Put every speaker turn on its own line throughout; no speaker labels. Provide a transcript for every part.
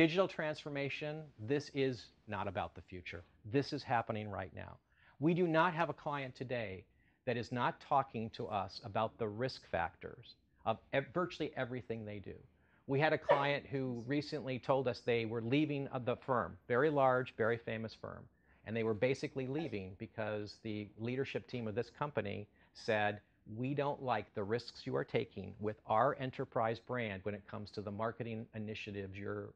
digital transformation, this is not about the future. This is happening right now. We do not have a client today that is not talking to us about the risk factors of virtually everything they do. We had a client who recently told us they were leaving the firm, very large, very famous firm, and they were basically leaving because the leadership team of this company said, we don't like the risks you are taking with our enterprise brand when it comes to the marketing initiatives you're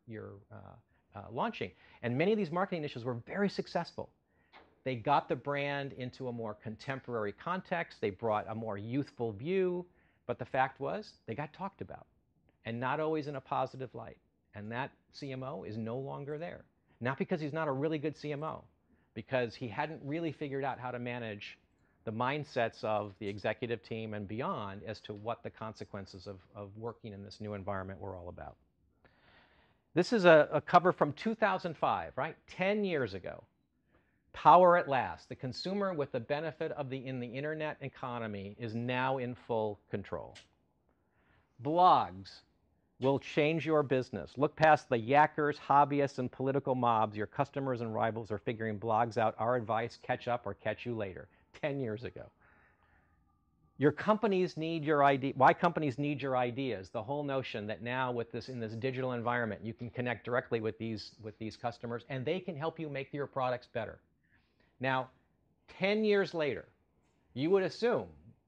launching. And many of these marketing initiatives were very successful. They got the brand into a more contemporary context. They brought a more youthful view. But the fact was, they got talked about, and not always in a positive light. And that CMO is no longer there. Not because he's not a really good CMO, because he hadn't really figured out how to manage the mindsets of the executive team and beyond as to what the consequences of working in this new environment were all about. This is a cover from 2005, right? 10 years ago. Power at last. The consumer with the benefit of the internet economy is now in full control. Blogs will change your business. Look past the yackers, hobbyists, and political mobs. Your customers and rivals are figuring blogs out. Our advice, catch up or catch you later. 10 years ago. Your companies need your idea. Why companies need your ideas? The whole notion that now with this, in this digital environment, you can connect directly with these customers, and they can help you make your products better. Now, 10 years later, you would assume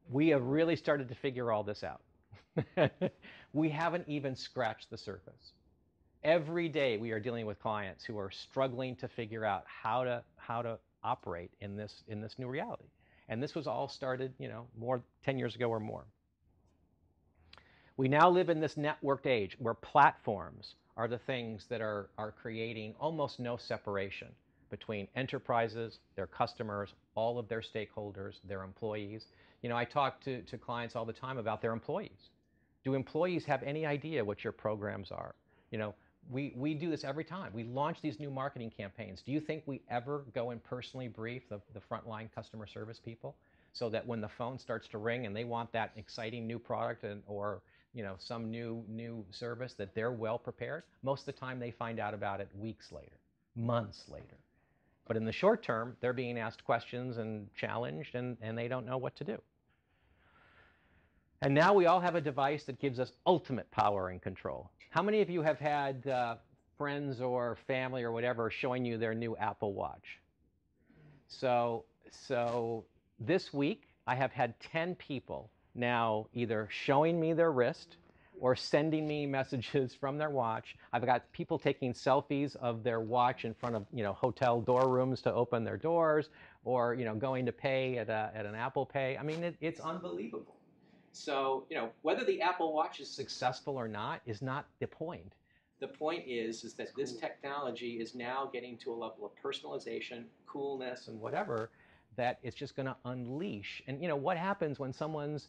we have really started to figure all this out. We haven't even scratched the surface. Every day we are dealing with clients who are struggling to figure out how to operate in this new reality. And this was all started, 10 years ago or more. We now live in this networked age where platforms are the things that are creating almost no separation between enterprises, their customers, all of their stakeholders, their employees. I talk to clients all the time about their employees. Do employees have any idea what your programs are? We do this every time. We launch these new marketing campaigns. Do you think we ever go and personally brief the frontline customer service people so that when the phone starts to ring and they want that exciting new product or some new service, that they're well prepared? Most of the time they find out about it weeks later, months later. But in the short term, they're being asked questions and challenged, and they don't know what to do. And now we all have a device that gives us ultimate power and control. How many of you have had friends or family or whatever showing you their new Apple Watch? So this week, I have had 10 people now either showing me their wrist or sending me messages from their watch. I've got people taking selfies of their watch in front of hotel door rooms to open their doors, or going to pay at an Apple Pay. I mean, it's unbelievable. So whether the Apple Watch is successful or not is not the point. The point is that this technology is now getting to a level of personalization, coolness, and whatever, that it's just going to unleash. And what happens when someone's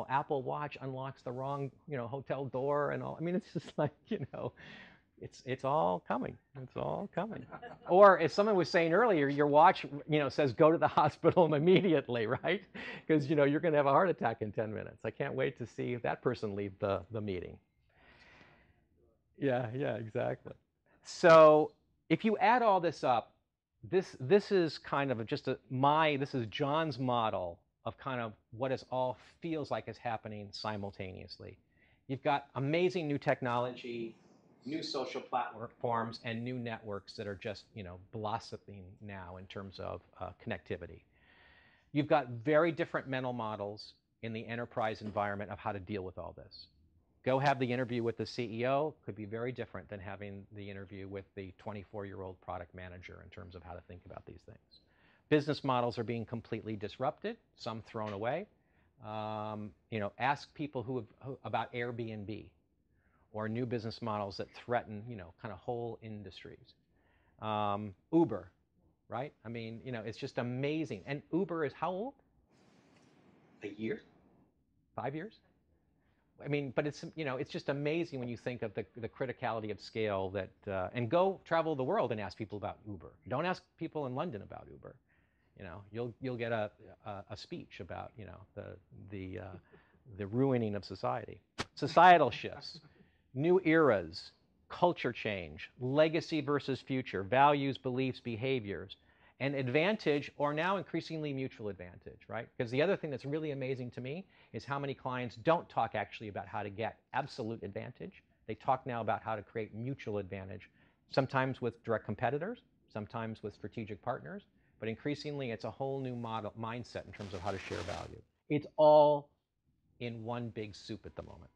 Apple Watch unlocks the wrong hotel door and all? I mean, it's just like it's all coming. It's all coming. Or as someone was saying earlier, your watch says go to the hospital immediately, right? Because you're going to have a heart attack in 10 minutes. I can't wait to see that person leave the meeting. Yeah, exactly. So if you add all this up, this is kind of this is John's model of kind of what is all feels like is happening simultaneously. You've got amazing new technology, new social platforms, and new networks that are just blossoming now in terms of connectivity. You've got very different mental models in the enterprise environment of how to deal with all this. Go have the interview with the CEO could be very different than having the interview with the 24-year-old product manager in terms of how to think about these things. Business models are being completely disrupted, some thrown away. Ask people about Airbnb or new business models that threaten, kind of whole industries. Uber, right? I mean, it's just amazing. And Uber is how old? A year? 5 years? I mean, but it's just amazing when you think of the criticality of scale that, and go travel the world and ask people about Uber. Don't ask people in London about Uber. You'll get a speech about, the ruining of society. Societal shifts, new eras, culture change, legacy versus future, values, beliefs, behaviors, and advantage, or now increasingly mutual advantage, right? Because the other thing that's really amazing to me is how many clients don't talk actually about how to get absolute advantage. They talk now about how to create mutual advantage, sometimes with direct competitors, sometimes with strategic partners, but increasingly it's a whole new mindset in terms of how to share value. It's all in one big soup at the moment.